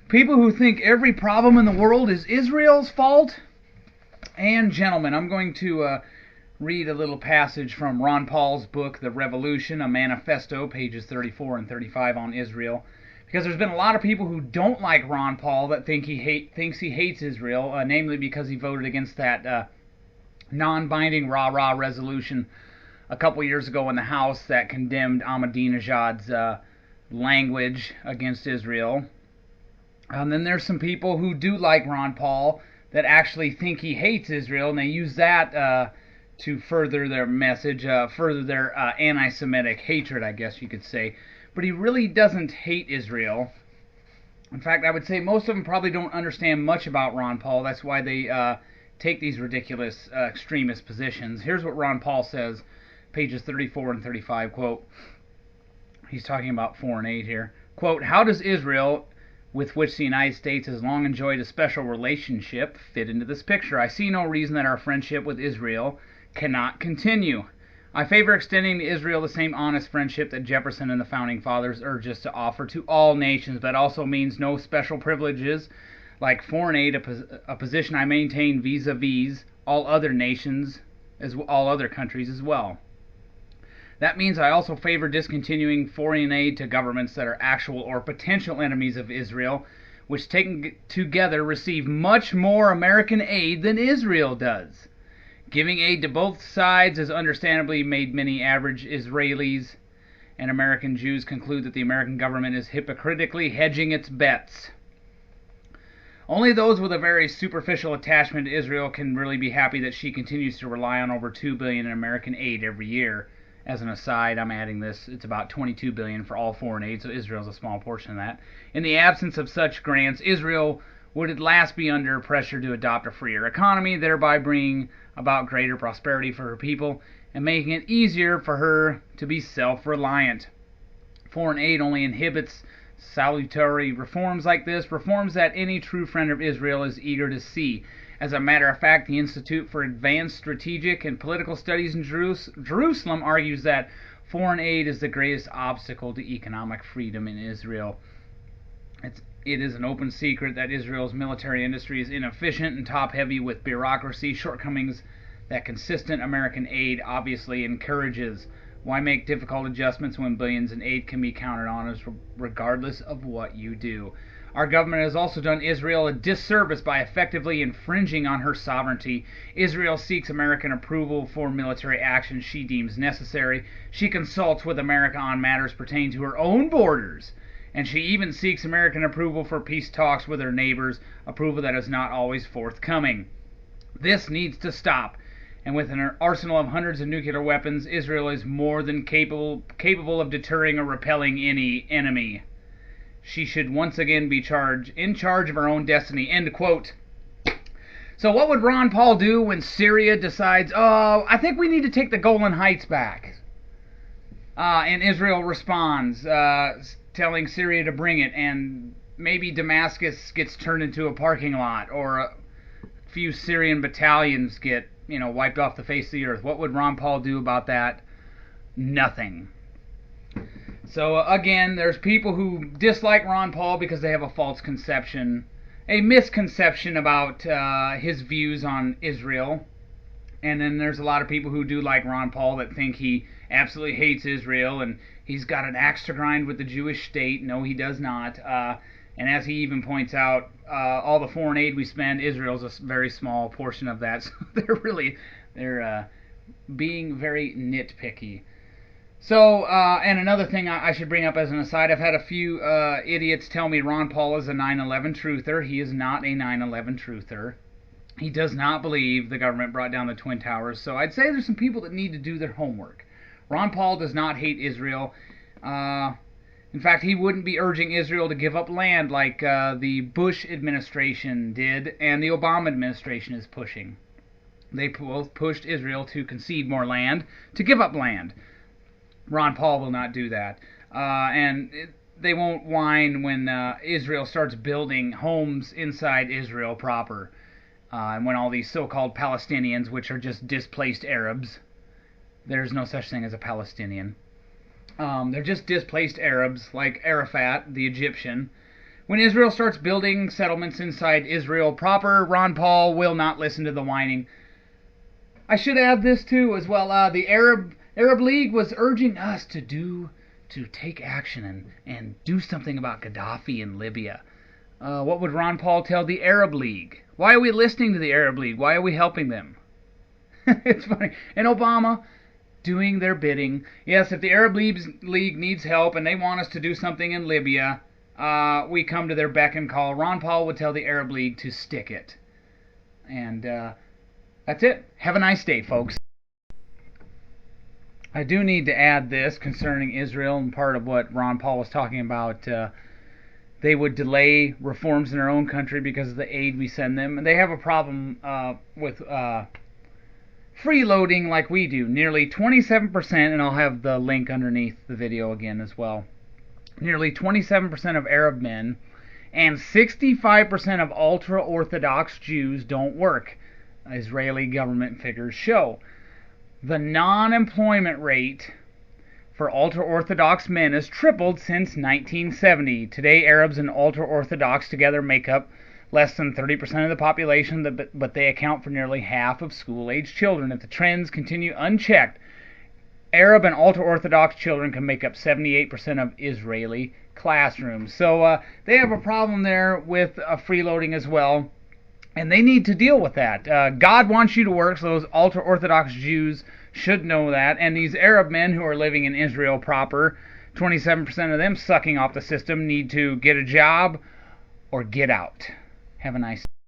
People who think every problem in the world is Israel's fault. And gentlemen, I'm going to read a little passage from Ron Paul's book, The Revolution, a Manifesto, pages 34 and 35 on Israel. Because there's been a lot of people who don't like Ron Paul that thinks he hates Israel, namely because he voted against that non-binding rah-rah resolution a couple years ago in the House that condemned Ahmadinejad's language against Israel. And then there's some people who do like Ron Paul that actually think he hates Israel, and they use that to further their message, further their anti-Semitic hatred, I guess you could say. But he really doesn't hate Israel. In fact, I would say most of them probably don't understand much about Ron Paul. That's why they take these ridiculous extremist positions. Here's what Ron Paul says, pages 34 and 35, quote, he's talking about foreign aid here, quote, "How does Israel, with which the United States has long enjoyed a special relationship, fit into this picture? I see no reason that our friendship with Israel cannot continue. I favor extending to Israel the same honest friendship that Jefferson and the Founding Fathers urged us to offer to all nations, but also means no special privileges like foreign aid, a position I maintain vis-a-vis all other nations, as all other countries as well. That means I also favor discontinuing foreign aid to governments that are actual or potential enemies of Israel, which taken together receive much more American aid than Israel does. Giving aid to both sides has understandably made many average Israelis and American Jews conclude that the American government is hypocritically hedging its bets. Only those with a very superficial attachment to Israel can really be happy that she continues to rely on over $2 billion in American aid every year. As an aside, I'm adding this, it's about $22 billion for all foreign aid, so Israel's a small portion of that. In the absence of such grants, Israel would at last be under pressure to adopt a freer economy, thereby bringing about greater prosperity for her people and making it easier for her to be self-reliant. Foreign aid only inhibits salutary reforms like this, reforms that any true friend of Israel is eager to see. As a matter of fact, the Institute for Advanced Strategic and Political Studies in Jerusalem argues that foreign aid is the greatest obstacle to economic freedom in Israel. It is an open secret that Israel's military industry is inefficient and top-heavy with bureaucracy, shortcomings that consistent American aid obviously encourages. Why make difficult adjustments when billions in aid can be counted on us regardless of what you do? Our government has also done Israel a disservice by effectively infringing on her sovereignty. Israel seeks American approval for military actions she deems necessary. She consults with America on matters pertaining to her own borders. And she even seeks American approval for peace talks with her neighbors, approval that is not always forthcoming. This needs to stop. And with an arsenal of hundreds of nuclear weapons, Israel is more than capable of deterring or repelling any enemy. She should once again be in charge of her own destiny. End quote. So what would Ron Paul do when Syria decides, oh, I think we need to take the Golan Heights back? And Israel responds, telling Syria to bring it, and maybe Damascus gets turned into a parking lot, or a few Syrian battalions get, wiped off the face of the earth. What would Ron Paul do about that? Nothing. So again, there's people who dislike Ron Paul because they have a false conception, a misconception about his views on Israel. And then there's a lot of people who do like Ron Paul that think he absolutely hates Israel and he's got an axe to grind with the Jewish state. No, he does not. And as he even points out, all the foreign aid we spend, Israel's a very small portion of that. So they're being very nitpicky. So, and another thing I should bring up as an aside, I've had a few idiots tell me Ron Paul is a 9/11 truther. He is not a 9/11 truther. He does not believe the government brought down the Twin Towers. So I'd say there's some people that need to do their homework. Ron Paul does not hate Israel. In fact, he wouldn't be urging Israel to give up land like the Bush administration did and the Obama administration is pushing. They both pushed Israel to concede more land, to give up land. Ron Paul will not do that. They won't whine when Israel starts building homes inside Israel proper. And when all these so-called Palestinians, which are just displaced Arabs, there's no such thing as a Palestinian. They're just displaced Arabs, like Arafat, the Egyptian. When Israel starts building settlements inside Israel proper, Ron Paul will not listen to the whining. I should add this too as well. The Arab League was urging us to take action and do something about Gaddafi in Libya. What would Ron Paul tell the Arab League? Why are we listening to the Arab League? Why are we helping them? It's funny. And Obama doing their bidding. Yes, if the Arab League needs help and they want us to do something in Libya, we come to their beck and call. Ron Paul would tell the Arab League to stick it. And that's it. Have a nice day, folks. I do need to add this concerning Israel, and part of what Ron Paul was talking about. They would delay reforms in their own country because of the aid we send them. And they have a problem with freeloading like we do. Nearly 27%, and I'll have the link underneath the video again as well. Nearly 27% of Arab men and 65% of ultra-Orthodox Jews don't work, Israeli government figures show. The non-employment rate for ultra-Orthodox men has tripled since 1970. Today, Arabs and ultra-Orthodox together make up less than 30% of the population, but they account for nearly half of school-age children. If the trends continue unchecked, Arab and ultra-Orthodox children can make up 78% of Israeli classrooms. So they have a problem there with freeloading as well, and they need to deal with that. God wants you to work, so those ultra-Orthodox Jews should know that. And these Arab men who are living in Israel proper, 27% of them sucking off the system, need to get a job or get out. Have a nice day.